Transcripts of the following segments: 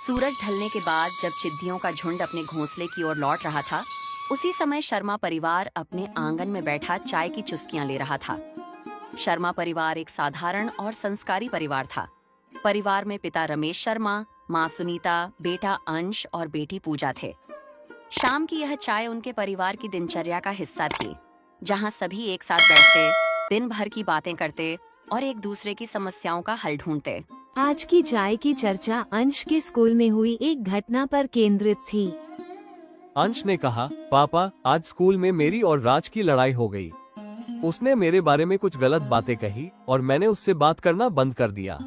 सूरज ढलने के बाद जब चिद्दियों का झुंड अपने घोंसले की ओर लौट रहा था, उसी समय शर्मा परिवार अपने आंगन में बैठा चाय की चुस्कियां ले रहा था। शर्मा परिवार एक साधारण और संस्कारी परिवार था। परिवार में पिता रमेश शर्मा, माँ सुनीता, बेटा अंश और बेटी पूजा थे। शाम की यह चाय उनके परिवार की दिनचर्या का हिस्सा थी, जहाँ सभी एक साथ बैठते, दिन भर की बातें करते और एक दूसरे की समस्याओं का हल ढूंढते। आज की चाय की चर्चा अंश के स्कूल में हुई एक घटना पर केंद्रित थी। अंश ने कहा, पापा, आज स्कूल में मेरी और राज की लड़ाई हो गई। उसने मेरे बारे में कुछ गलत बातें कही और मैंने उससे बात करना बंद कर दिया।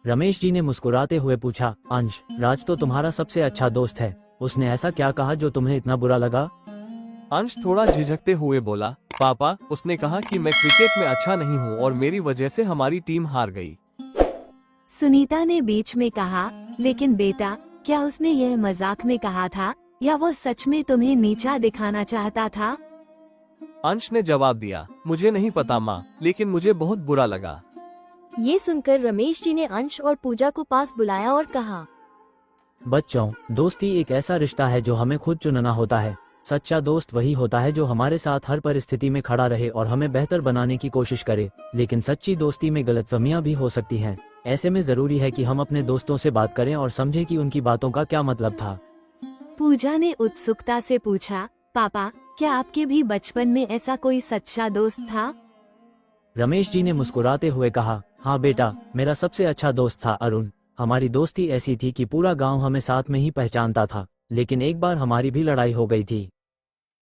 रमेश जी ने मुस्कुराते हुए पूछा, अंश, राज तो तुम्हारा सबसे अच्छा दोस्त है, उसने ऐसा क्या कहा जो तुम्हें इतना बुरा लगा? अंश थोड़ा झिझकते हुए बोला, पापा, उसने कहा कि मैं क्रिकेट में अच्छा नहीं हूँ और मेरी वजह से हमारी टीम हार गई। सुनीता ने बीच में कहा, लेकिन बेटा, क्या उसने यह मजाक में कहा था या वो सच में तुम्हें नीचा दिखाना चाहता था? अंश ने जवाब दिया, मुझे नहीं पता माँ, लेकिन मुझे बहुत बुरा लगा। ये सुनकर रमेश जी ने अंश और पूजा को पास बुलाया और कहा, बच्चों, दोस्ती एक ऐसा रिश्ता है जो हमें खुद चुनना होता है। सच्चा दोस्त वही होता है जो हमारे साथ हर परिस्थिति में खड़ा रहे और हमें बेहतर बनाने की कोशिश करे। लेकिन सच्ची दोस्ती में गलतफहमियां भी हो सकती हैं। ऐसे में जरूरी है कि हम अपने दोस्तों से बात करें और समझें कि उनकी बातों का क्या मतलब था। पूजा ने उत्सुकता से पूछा, पापा, क्या आपके भी बचपन में ऐसा कोई सच्चा दोस्त था? रमेश जी ने मुस्कुराते हुए कहा, हाँ बेटा, मेरा सबसे अच्छा दोस्त था अरुण। हमारी दोस्ती ऐसी थी कि पूरा गांव हमें साथ में ही पहचानता था, लेकिन एक बार हमारी भी लड़ाई हो गई थी।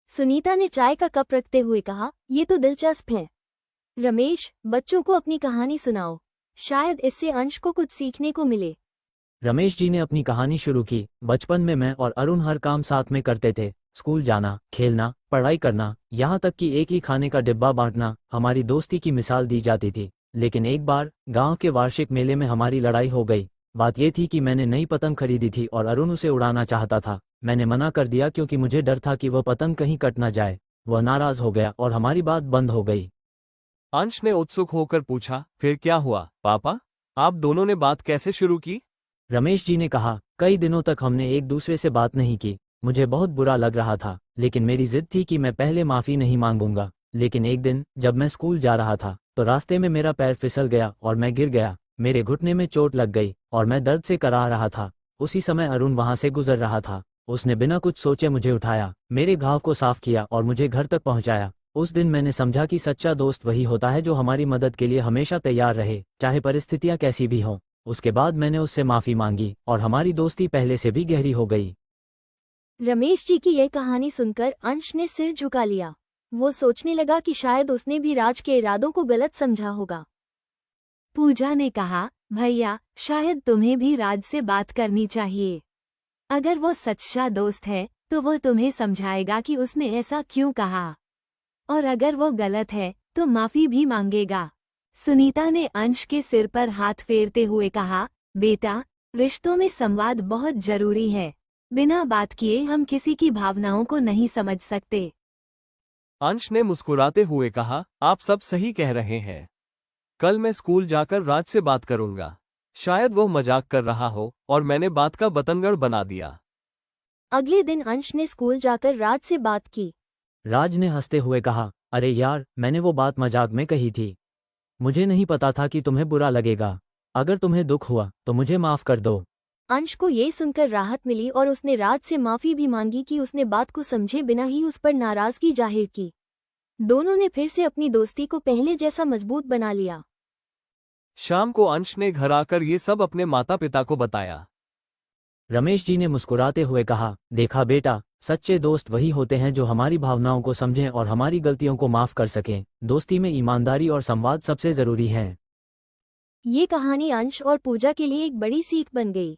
सुनीता ने चाय का कप रखते हुए कहा, ये तो दिलचस्प है। रमेश, बच्चों को अपनी कहानी सुनाओ, शायद इससे अंश को कुछ सीखने को मिले। रमेश जी ने अपनी कहानी शुरू की। बचपन में मैं और अरुण हर काम साथ में करते थे। स्कूल जाना, खेलना, पढ़ाई करना, यहाँ तक कि एक ही खाने का डिब्बा बांटना हमारी दोस्ती की मिसाल दी जाती थी। लेकिन एक बार गांव के वार्षिक मेले में हमारी लड़ाई हो गई। बात ये थी कि मैंने नई पतंग खरीदी थी और अरुण उसे उड़ाना चाहता था। मैंने मना कर दिया क्योंकि मुझे डर था कि वह पतंग कहीं कट न जाए। वह नाराज हो गया और हमारी बात बंद हो गई। अंश ने उत्सुक होकर पूछा, फिर क्या हुआ पापा? आप दोनों ने बात कैसे शुरू की? रमेश जी ने कहा, कई दिनों तक हमने एक दूसरे से बात नहीं की। मुझे बहुत बुरा लग रहा था, लेकिन मेरी जिद थी कि मैं पहले माफी नहीं मांगूंगा। लेकिन एक दिन जब मैं स्कूल जा रहा था तो रास्ते में मेरा पैर फिसल गया और मैं गिर गया। मेरे घुटने में चोट लग गई और मैं दर्द से कराह रहा था। उसी समय अरुण वहां से गुजर रहा था। उसने बिना कुछ सोचे मुझे उठाया, मेरे घाव को साफ किया और मुझे घर तक पहुंचाया। उस दिन मैंने समझा कि सच्चा दोस्त वही होता है जो हमारी मदद के लिए हमेशा तैयार रहे, चाहे परिस्थितियां कैसी भी हों। उसके बाद मैंने उससे माफी मांगी और हमारी दोस्ती पहले से भी गहरी हो गई। रमेश जी की यह कहानी सुनकर अंश ने सिर झुका लिया। वो सोचने लगा कि शायद उसने भी राज के इरादों को गलत समझा होगा। पूजा ने कहा, भैया, शायद तुम्हें भी राज से बात करनी चाहिए। अगर वो सच्चा दोस्त है तो वो तुम्हें समझाएगा कि उसने ऐसा क्यों कहा, और अगर वो गलत है तो माफी भी मांगेगा। सुनीता ने अंश के सिर पर हाथ फेरते हुए कहा, बेटा, रिश्तों में संवाद बहुत जरूरी है। बिना बात किए हम किसी की भावनाओं को नहीं समझ सकते। अंश ने मुस्कुराते हुए कहा, आप सब सही कह रहे हैं। कल मैं स्कूल जाकर राज से बात करूंगा। शायद वो मजाक कर रहा हो और मैंने बात का बतंगड़ बना दिया। अगले दिन अंश ने स्कूल जाकर राज से बात की। राज ने हंसते हुए कहा, अरे यार, मैंने वो बात मजाक में कही थी। मुझे नहीं पता था कि तुम्हें बुरा लगेगा। अगर तुम्हें दुख हुआ तो मुझे माफ कर दो। अंश को ये सुनकर राहत मिली और उसने राज से माफी भी मांगी कि उसने बात को समझे बिना ही उस पर नाराजगी जाहिर की। दोनों ने फिर से अपनी दोस्ती को पहले जैसा मजबूत बना लिया। शाम को अंश ने घर आकर ये सब अपने माता पिता को बताया। रमेश जी ने मुस्कुराते हुए कहा, देखा बेटा, सच्चे दोस्त वही होते हैं जो हमारी भावनाओं को समझें और हमारी गलतियों को माफ कर सकें। दोस्ती में ईमानदारी और संवाद सबसे जरूरी है। ये कहानी अंश और पूजा के लिए एक बड़ी सीख बन गई।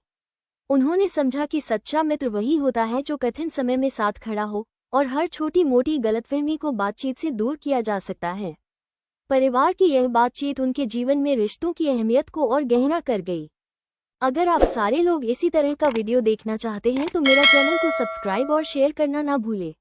उन्होंने समझा कि सच्चा मित्र वही होता है जो कठिन समय में साथ खड़ा हो और हर छोटी मोटी गलतफहमी को बातचीत से दूर किया जा सकता है। परिवार की यह बातचीत उनके जीवन में रिश्तों की अहमियत को और गहरा कर गई। अगर आप सारे लोग इसी तरह का वीडियो देखना चाहते हैं तो मेरा चैनल को सब्सक्राइब और शेयर करना ना भूलें।